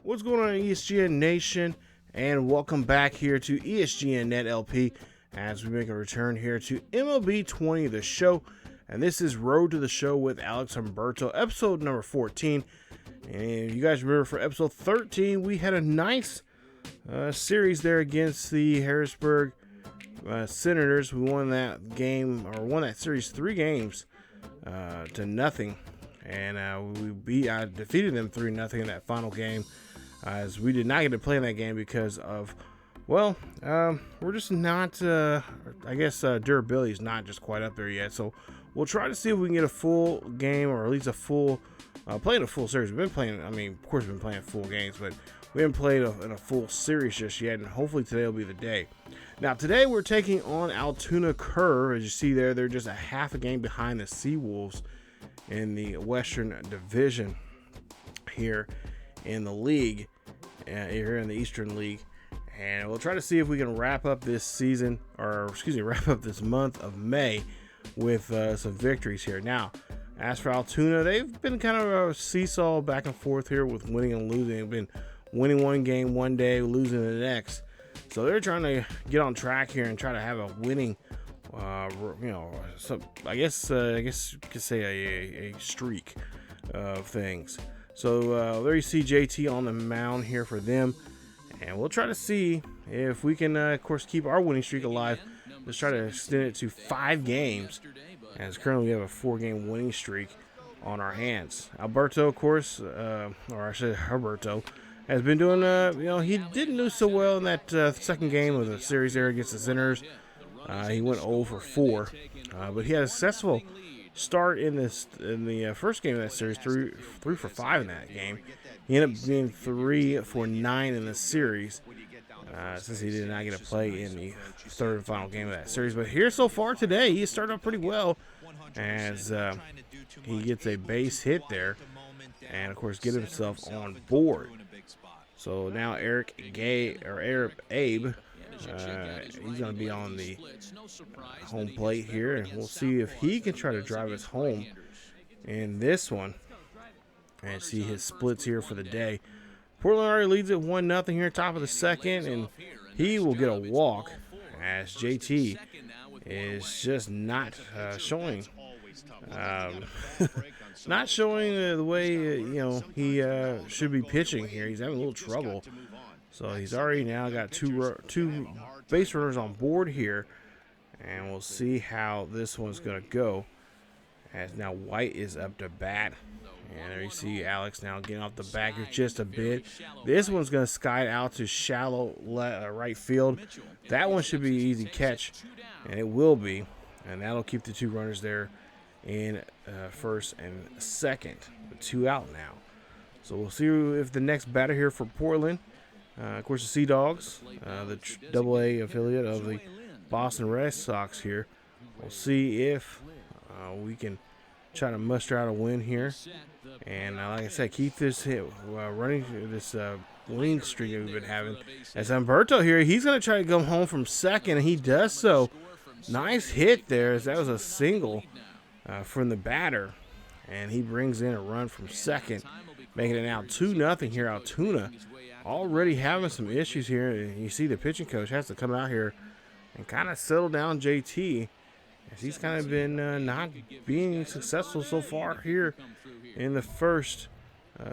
What's going on, ESGN Nation, and welcome back here to ESGNet LP as we make a return here to MLB 20, the show. And this is Road to the Show with Alex Humberto, episode number 14. And if you guys remember, for episode 13, we had a nice series there against the Harrisburg Senators. We won that game, or won that series 3 games to nothing. And I defeated them 3-0 in that final game, as we did not get to play in that game because of, well, we're just not, I guess durability is not just quite up there yet. So we'll try to see if we can get a full game, or at least a full, playing a full series. We've been playing, I mean, of course we've been playing full games, but we haven't played in a full series just yet, and hopefully today will be the day. Now today we're taking on Altoona Curve. As you see there, they're just a half a game behind the Seawolves in the Western Division here in the league, here in the Eastern League. And we'll try to see if we can wrap up this season, or excuse me, wrap up this month of May with some victories here. Now, as for Altoona, they've been kind of a seesaw back and forth here with winning and losing. They've been winning one game one day, losing the next. So they're trying to get on track here and try to have a winning, I guess you could say a streak of things. So there you see JT on the mound here for them, and we'll try to see if we can, of course, keep our winning streak alive. Let's try to extend it to 5 games, as currently we have a 4-game winning streak on our hands. Alberto, of course, or I should say Humberto, has been doing, he didn't do so well in that second game of the series there against the Senators. He went 0 for 4, but he had a successful start in the first game of that series, 3 for 5 in that game. He ended up being 3 for 9 in the series, since he did not get to play in the third and final game of that series. But here so far today, he started off pretty well, as he gets a base hit there, and of course get himself on board. So now Abe, he's going to be on the home plate here, and we'll see if he can try to drive us home in this one. And see his splits here for the day. Portland already leads it 1-0 here, top of the second, and he will get a walk, as JT is just not showing, not showing the way he should be pitching here. He's having a little trouble. So he's already now got two base runners on board here, and we'll see how this one's going to go, as now White is up to bat. And there you see Alex now getting off the back here just a bit. This one's going to sky out to shallow right field. That one should be an easy catch, and it will be. And that'll keep the 2 runners there in first and second, with 2 out now. So we'll see if the next batter here for Portland, of course, the Sea Dogs, the AA affiliate of the Boston Red Sox here. We'll see if we can try to muster out a win here. And like I said, keep this running, this winning streak that we've been having. As Humberto here, he's going to try to go home from second, and he does so. Nice hit there, as that was a single from the batter. And he brings in a run from second, making it now 2-0 here. Altoona already having some issues here. And you see the pitching coach has to come out here and kind of settle down JT, as he's kind of been not being successful so far here in the first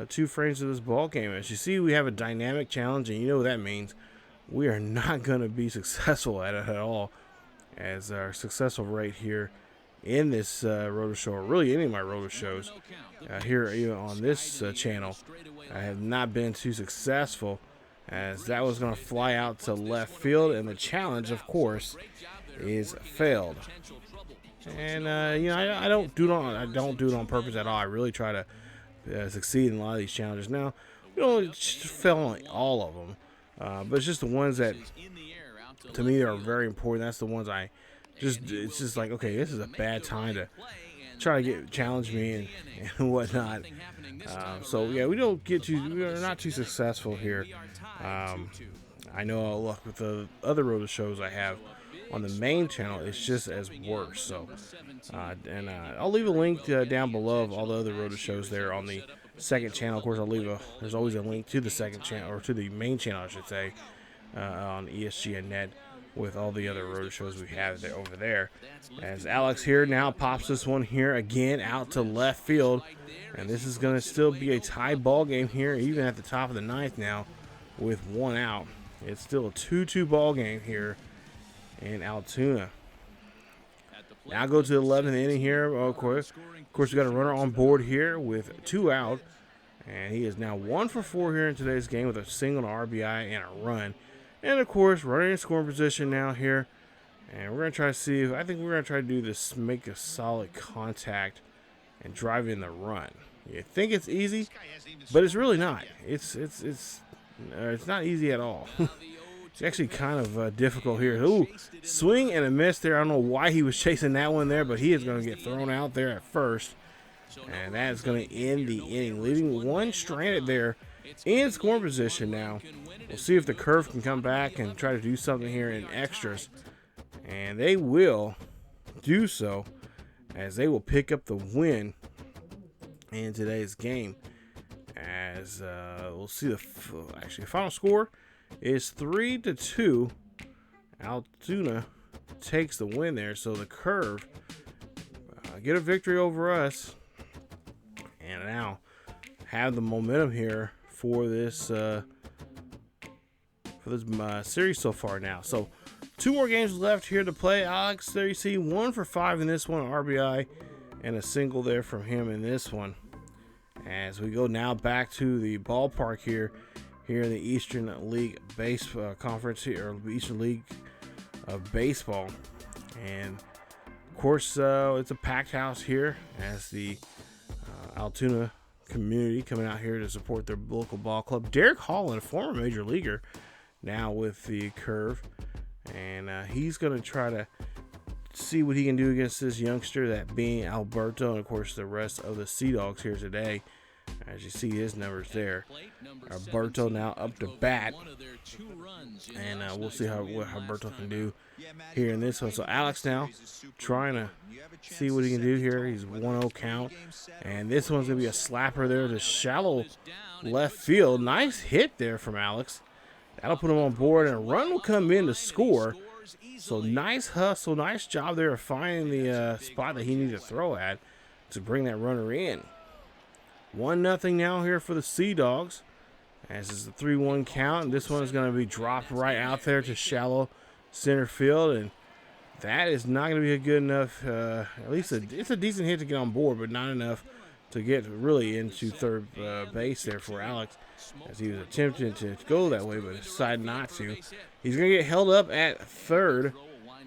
2 frames of this ball game. As you see, we have a dynamic challenge, and you know what that means. We are not going to be successful at it at all, as our successful rate here in this roto show, or really any of my roto shows here even on this channel, I have not been too successful, as that was going to fly out to left field, and the challenge, of course, is failed. And I don't do it on purpose at all. I really try to succeed in a lot of these challenges. Now, we don't fail on all of them, but it's just the ones that, to me, are very important. That's the ones it's just like, okay, this is a bad time to try to challenge me and whatnot. So yeah, we are not too successful here. I know, look, with the other roto shows I have on the main channel, it's just as worse. So, I'll leave a link down below of all the other roto shows there on the second channel. Of course, there's always a link to the second channel, or to the main channel, I should say, on ESGNet, with all the other road shows we have there over there. As Alex here now pops this one here again out to left field, and this is going to still be a tie ball game here, even at the top of the ninth now, with one out. It's still a 2-2 ball game here in Altoona. Now go to the 11th inning here. Of course, we got a runner on board here with 2 out, and he is now 1 for 4 here in today's game with a single, an RBI, and a run. And of course, running in scoring position now here, and we're gonna try to see if, I think we're gonna try to do this, make a solid contact and drive in the run. You think it's easy, but it's really not. It's not easy at all. It's actually kind of difficult here. Ooh, swing and a miss there. I don't know why he was chasing that one there, but he is going to get thrown out there at first. And that is going to end the inning, leaving one stranded there in scoring position now. We'll see if the Curve can come back and try to do something here in extras. And they will do so, as they will pick up the win in today's game. As we'll see the final score is 3-2. Altoona takes the win there, so the Curve get a victory over us, and now have the momentum here for this series so far now. So 2 more games left here to play. Alex, there you see 1 for 5 in this one, RBI, and a single there from him in this one. As we go now back to the ballpark here in the Eastern League Conference here, or Eastern League of Baseball. And of course, it's a packed house here as the Altoona community coming out here to support their local ball club. Derek Holland, a former major leaguer, now with the Curve, and he's going to try to see what he can do against this youngster, that being Humberto, and of course the rest of the Sea Dogs here today. As you see his numbers there, Humberto now up to bat, and we'll see what Humberto can do here in this one. So Alex now trying to see what he can do here. He's 1-0 count, and this one's gonna be a slapper there to shallow left field. Nice hit there from Alex. That'll put him on board, and a run will come in to score. So nice hustle, nice job there of finding the spot that he needed to throw at to bring that runner in. 1-0 now here for the Sea Dogs, as it's a 3-1 count, and this one is going to be dropped right out there to shallow center field, and that is not going to be a good enough, at least it's a decent hit to get on board, but not enough to get really into third base there for Alex, as he was attempting to go that way but decided not to. He's going to get held up at third,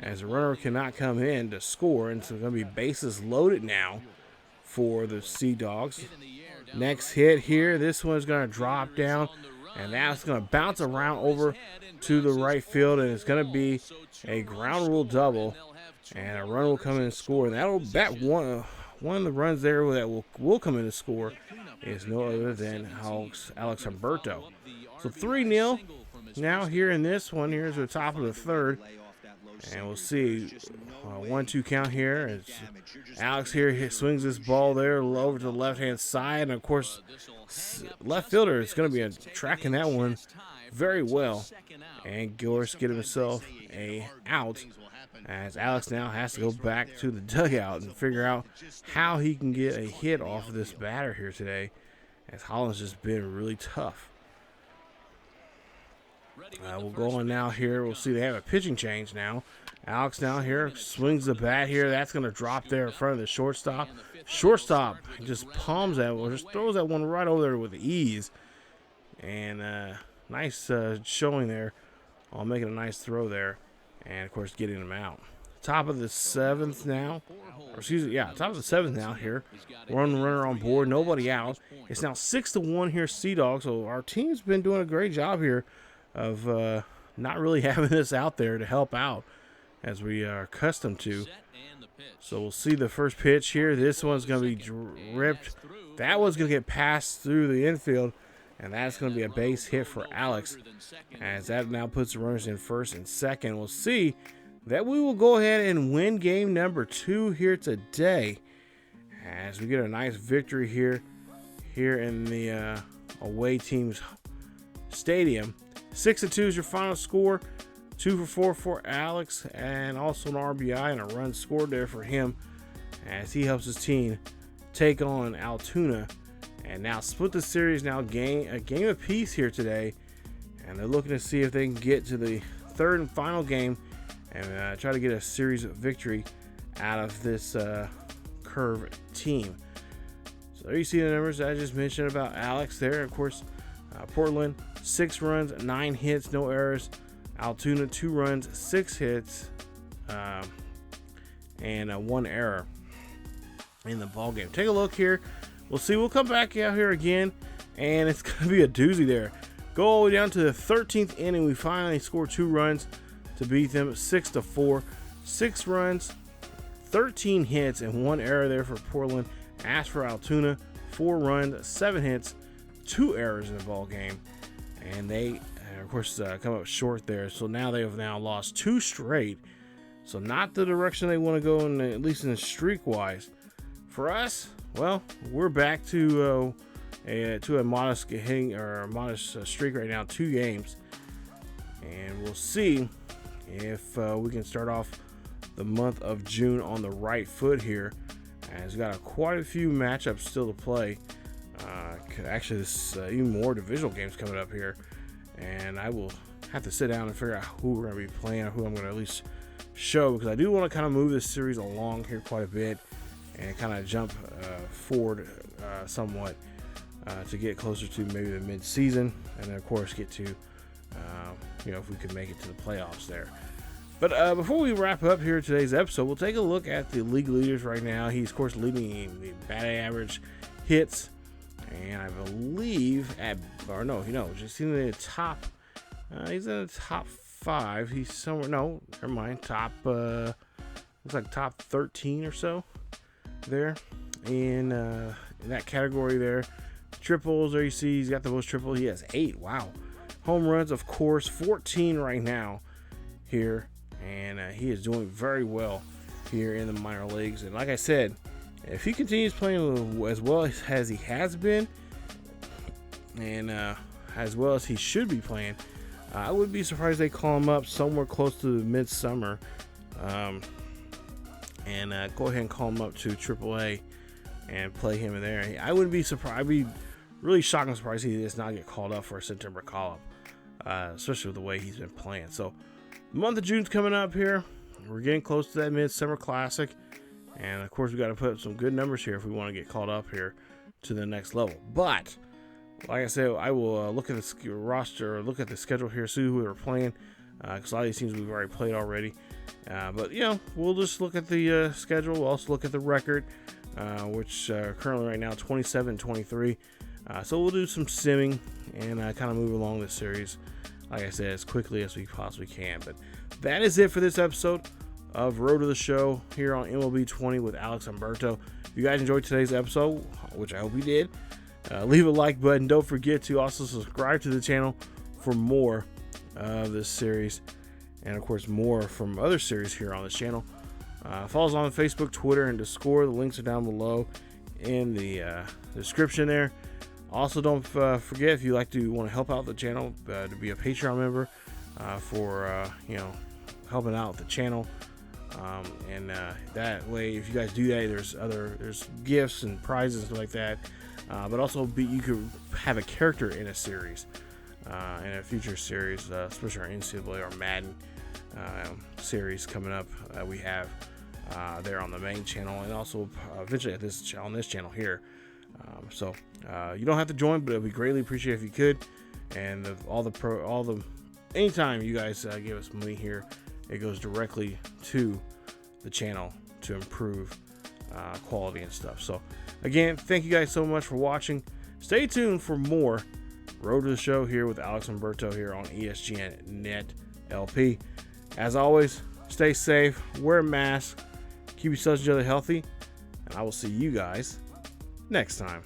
as the runner cannot come in to score, and so it's going to be bases loaded now for the Sea Dogs. Next hit here, this one's going to drop down, and that's going to bounce around over to the right field, and it's going to be a ground rule double, and a run will come in and score. And that one of the runs there that will come in and score is no other than Alex Humberto. So 3-0 now here in this one. Here's the top of the third. And we'll see 1-2 count here. As Alex here swings this ball there over to the left-hand side. And, of course, left fielder is going to be tracking that one very well. And Gorse get himself a out, as Alex now has to go back to the dugout and figure out how he can get a hit off of this batter here today, as Holland's just been really tough. We'll go on now here. We'll see they have a pitching change now. Alex now here swings the bat here. That's going to drop there in front of the shortstop. Shortstop just palms that one, just throws that one right over there with ease. And nice showing there on making a nice throw there. And, of course, getting him out. Top of the 7th now. Or excuse me, yeah, top of the 7th now here. Runner on board, nobody out. It's now 6-1 here, Sea Dogs. So our team's been doing a great job here of not really having this out there to help out as we are accustomed to. So we'll see the first pitch here. This one's going to be ripped. That one's going to get passed through the infield, and that's going to be a base hit for Alex, as that now puts the runners in first and second. We'll see that we will go ahead and win game number 2 here today, as we get a nice victory here here in the away team's stadium. 6-2 is your final score. 2 for 4 for Alex, and also an RBI and a run scored there for him as he helps his team take on Altoona and now split the series. Now a game apiece here today, and they're looking to see if they can get to the third and final game and try to get a series victory out of this Curve team. So there you see the numbers I just mentioned about Alex there. Of course, Portland 6 runs, 9 hits, no errors. Altoona 2 runs, 6 hits, and 1 error in the ball game. Take a look here. We'll see. We'll come back out here again, and it's going to be a doozy there. Go all the way down to the 13th inning. We finally score 2 runs to beat them 6-4. 6 runs, 13 hits, and 1 error there for Portland. As for Altoona, 4 runs, 7 hits, 2 errors in the ball game, and they of course come up short there. So now they have lost 2 straight. So not the direction they want to go in, at least in the streak wise. For us, well, we're back to a modest hitting or a modest streak right now, 2 games, and we'll see if we can start off the month of June on the right foot here. And it's got quite a few matchups still to play. Actually, this even more divisional games coming up here, and I will have to sit down and figure out who we're going to be playing, or who I'm going to at least show, because I do want to kind of move this series along here quite a bit and kind of jump forward somewhat to get closer to maybe the mid-season, and then of course get to if we could make it to the playoffs there. But before we wrap up here today's episode, we'll take a look at the league leaders right now. He's of course leading the batting average, hits, and I believe just in the top. He's in the top 5. He's somewhere. No, never mind. Top. Looks like top 13 or so. There, in that category there. Triples. There you see he's got the most triples. He has 8. Wow. Home runs, of course, 14 right now here, and he is doing very well here in the minor leagues. And like I said, if he continues playing as well as he has been, and as well as he should be playing, I would be surprised they call him up somewhere close to the midsummer, and go ahead and call him up to AAA and play him in there. I wouldn't be surprised. I'd be really shocked and surprised he does not get called up for a September call-up, especially with the way he's been playing. So the month of June's coming up here. We're getting close to that Midsummer Classic. And, of course, we got to put up some good numbers here if we want to get called up here to the next level. But, like I said, I will look at the roster, look at the schedule here, see who we're playing. Because a lot of these teams we've already played already. But, we'll just look at the schedule. We'll also look at the record, which currently right now 27-23. So we'll do some simming and kind of move along this series, like I said, as quickly as we possibly can. But that is it for this episode of Road to the Show here on MLB 20 with Alex Humberto. If you guys enjoyed today's episode, which I hope you did, leave a like button. Don't forget to also subscribe to the channel for more of this series, and of course more from other series here on this channel. Follow us on Facebook, Twitter, and Discord. The links are down below in the description there. Also, don't forget, if you want to help out the channel, to be a Patreon member for helping out the channel. And that way, if you guys do that, there's gifts and prizes and stuff like that. But also, you could have a character in a series, in a future series, especially our NCAA or Madden series coming up. We have there on the main channel, and also eventually on this channel here. So you don't have to join, but it would be greatly appreciated if you could. And anytime you guys give us money here, it goes directly to the channel to improve quality and stuff. So again, thank you guys so much for watching. Stay tuned for more Road to the Show here with Alex Humberto here on ESGNet LP. As always, stay safe, wear a mask, keep yourselves and each other healthy, and I will see you guys next time.